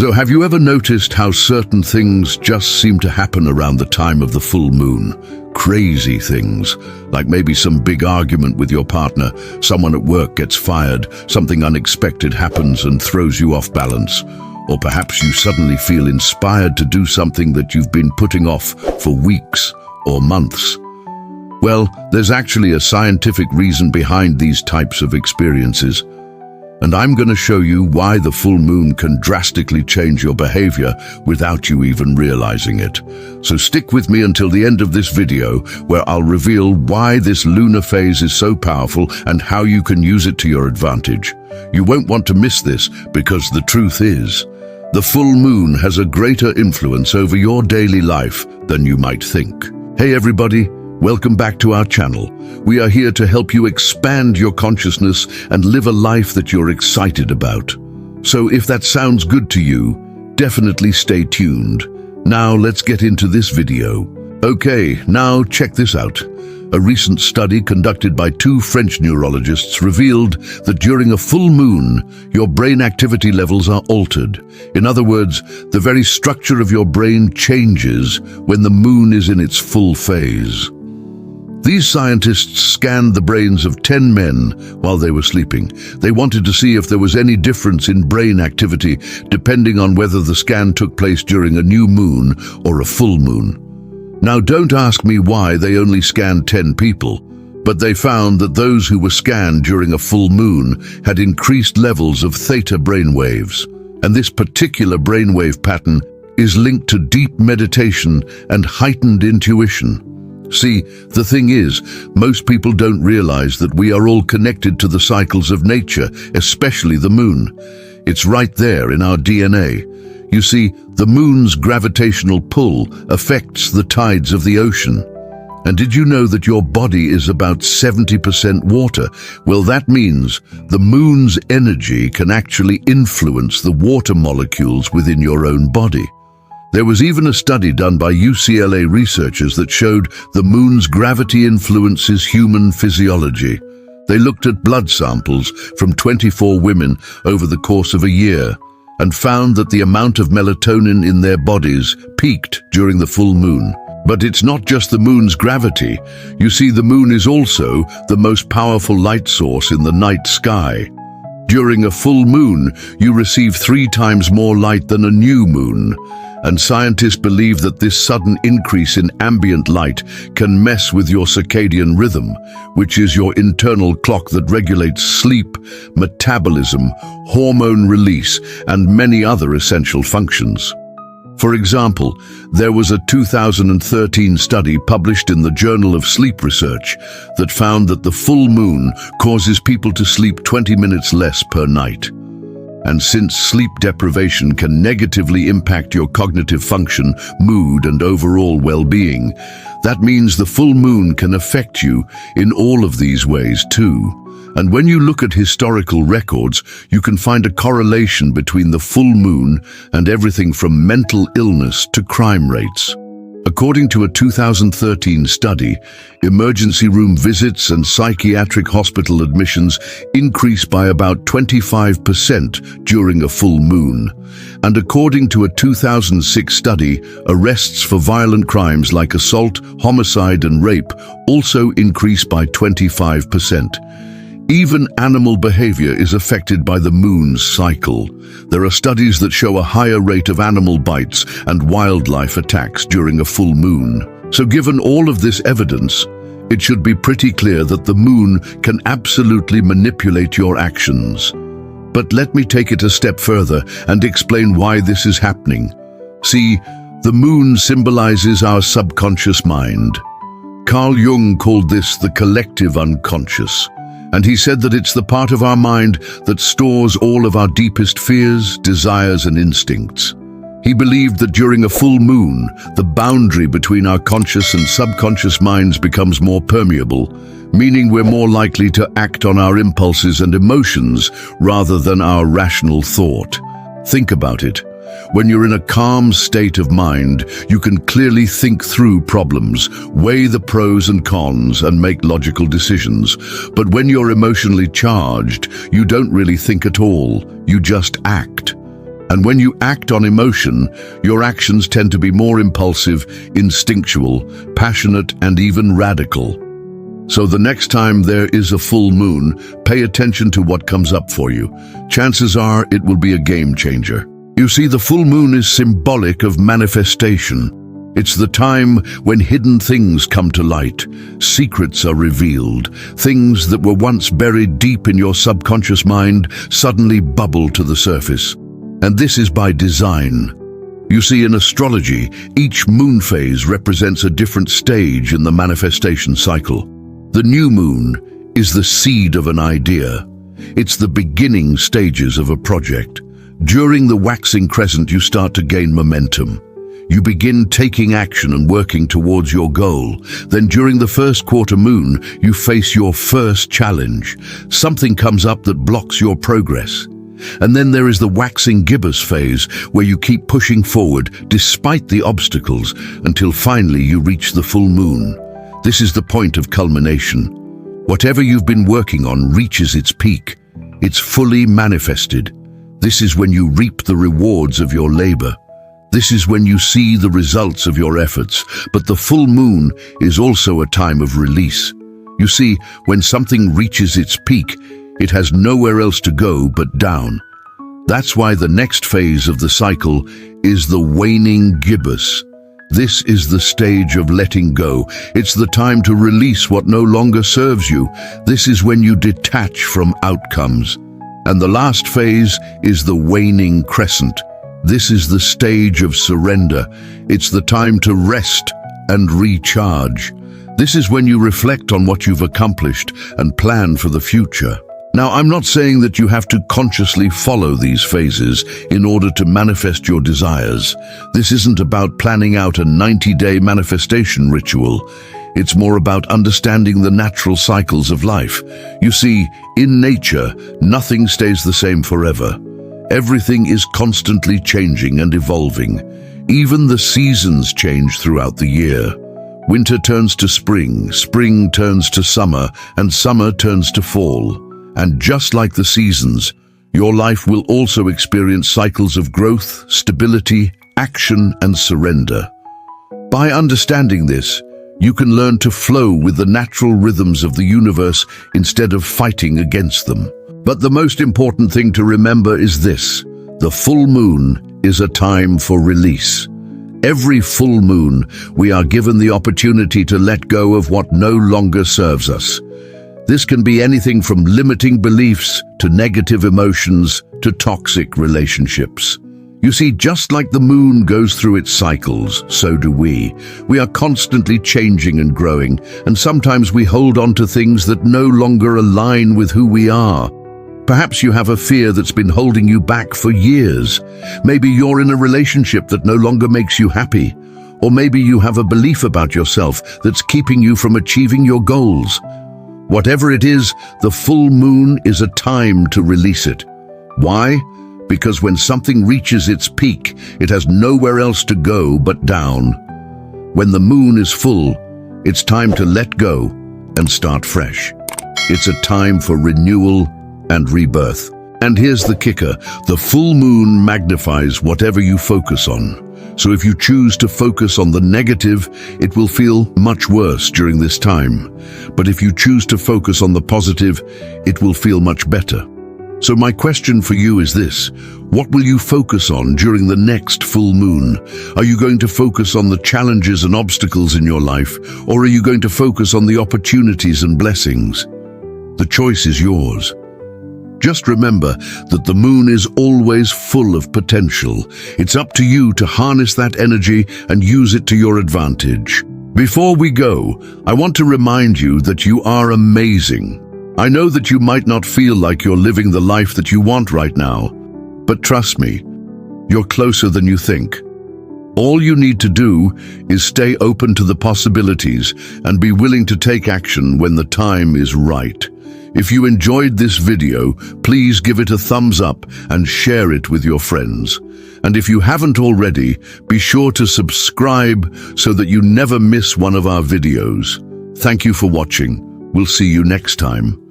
So have you ever noticed how certain things just seem to happen around the time of the full moon? Crazy things, like maybe some big argument with your partner, someone at work gets fired, something unexpected happens and throws you off balance. Or perhaps you suddenly feel inspired to do something that you've been putting off for weeks or months. Well, there's actually a scientific reason behind these types of experiences. And I'm going to show you why the full moon can drastically change your behavior without you even realizing it. So stick with me until the end of this video, where I'll reveal why this lunar phase is so powerful and how you can use it to your advantage. You won't want to miss this, because the truth is, the full moon has a greater influence over your daily life than you might think. Hey everybody, welcome back to our channel. We are here to help you expand your consciousness and live a life that you're excited about. So if that sounds good to you, definitely stay tuned. Now let's get into this video. Okay, now check this out. A recent study conducted by 2 French neurologists revealed that during a full moon, your brain activity levels are altered. In other words, the very structure of your brain changes when the moon is in its full phase. These scientists scanned the brains of 10 men while they were sleeping. They wanted to see if there was any difference in brain activity depending on whether the scan took place during a new moon or a full moon. Now, don't ask me why they only scanned 10 people, but they found that those who were scanned during a full moon had increased levels of theta brainwaves. And this particular brainwave pattern is linked to deep meditation and heightened intuition. See, the thing is, most people don't realize that we are all connected to the cycles of nature, especially the moon. It's right there in our DNA. You see, the moon's gravitational pull affects the tides of the ocean. And did you know that your body is about 70% water? Well, that means the moon's energy can actually influence the water molecules within your own body. There was even a study done by UCLA researchers that showed the moon's gravity influences human physiology. They looked at blood samples from 24 women over the course of a year and found that the amount of melatonin in their bodies peaked during the full moon. But it's not just the moon's gravity. You see, the moon is also the most powerful light source in the night sky. During a full moon, you receive 3 times more light than a new moon. And scientists believe that this sudden increase in ambient light can mess with your circadian rhythm, which is your internal clock that regulates sleep, metabolism, hormone release, and many other essential functions. For example, there was a 2013 study published in the Journal of Sleep Research that found that the full moon causes people to sleep 20 minutes less per night. And since sleep deprivation can negatively impact your cognitive function, mood, and overall well-being, that means the full moon can affect you in all of these ways too. And when you look at historical records, you can find a correlation between the full moon and everything from mental illness to crime rates. According to a 2013 study, emergency room visits and psychiatric hospital admissions increase by about 25% during a full moon. And according to a 2006 study, arrests for violent crimes like assault, homicide, and rape also increase by 25%. Even animal behavior is affected by the moon's cycle. There are studies that show a higher rate of animal bites and wildlife attacks during a full moon. So given all of this evidence, it should be pretty clear that the moon can absolutely manipulate your actions. But let me take it a step further and explain why this is happening. See, the moon symbolizes our subconscious mind. Carl Jung called this the collective unconscious. And he said that it's the part of our mind that stores all of our deepest fears, desires, and instincts. He believed that during a full moon, the boundary between our conscious and subconscious minds becomes more permeable, meaning we're more likely to act on our impulses and emotions rather than our rational thought. Think about it. When you're in a calm state of mind, you can clearly think through problems, weigh the pros and cons, and make logical decisions. But when you're emotionally charged, you don't really think at all. You just act. And when you act on emotion, your actions tend to be more impulsive, instinctual, passionate, and even radical. So the next time there is a full moon, pay attention to what comes up for you. Chances are it will be a game changer. You see, the full moon is symbolic of manifestation. It's the time when hidden things come to light, secrets are revealed, things that were once buried deep in your subconscious mind suddenly bubble to the surface. And this is by design. You see, in astrology, each moon phase represents a different stage in the manifestation cycle. The new moon is the seed of an idea. It's the beginning stages of a project. During the waxing crescent, you start to gain momentum. You begin taking action and working towards your goal. Then during the first quarter moon, you face your first challenge. Something comes up that blocks your progress. And then there is the waxing gibbous phase, where you keep pushing forward despite the obstacles until finally you reach the full moon. This is the point of culmination. Whatever you've been working on reaches its peak. It's fully manifested. This is when you reap the rewards of your labor. This is when you see the results of your efforts. But the full moon is also a time of release. You see, when something reaches its peak, it has nowhere else to go but down. That's why the next phase of the cycle is the waning gibbous. This is the stage of letting go. It's the time to release what no longer serves you. This is when you detach from outcomes. And the last phase is the waning crescent. This is the stage of surrender. It's the time to rest and recharge. This is when you reflect on what you've accomplished and plan for the future. Now, I'm not saying that you have to consciously follow these phases in order to manifest your desires. This isn't about planning out a 90-day manifestation ritual. It's more about understanding the natural cycles of life. You see, in nature, nothing stays the same forever. Everything is constantly changing and evolving. Even the seasons change throughout the year. Winter turns to spring, spring turns to summer, and summer turns to fall. And just like the seasons, your life will also experience cycles of growth, stability, action, and surrender. By understanding this, you can learn to flow with the natural rhythms of the universe instead of fighting against them. But the most important thing to remember is this: the full moon is a time for release. Every full moon, we are given the opportunity to let go of what no longer serves us. This can be anything from limiting beliefs to negative emotions to toxic relationships. You see, just like the moon goes through its cycles, so do we. We are constantly changing and growing, and sometimes we hold on to things that no longer align with who we are. Perhaps you have a fear that's been holding you back for years. Maybe you're in a relationship that no longer makes you happy. Or maybe you have a belief about yourself that's keeping you from achieving your goals. Whatever it is, the full moon is a time to release it. Why? Because when something reaches its peak, it has nowhere else to go but down. When the moon is full, it's time to let go and start fresh. It's a time for renewal and rebirth. And here's the kicker: the full moon magnifies whatever you focus on. So if you choose to focus on the negative, it will feel much worse during this time. But if you choose to focus on the positive, it will feel much better. So my question for you is this: what will you focus on during the next full moon? Are you going to focus on the challenges and obstacles in your life, or are you going to focus on the opportunities and blessings? The choice is yours. Just remember that the moon is always full of potential. It's up to you to harness that energy and use it to your advantage. Before we go, I want to remind you that you are amazing. I know that you might not feel like you're living the life that you want right now, but trust me, you're closer than you think. All you need to do is stay open to the possibilities and be willing to take action when the time is right. If you enjoyed this video, please give it a thumbs up and share it with your friends. And if you haven't already, be sure to subscribe so that you never miss one of our videos. Thank you for watching. We'll see you next time.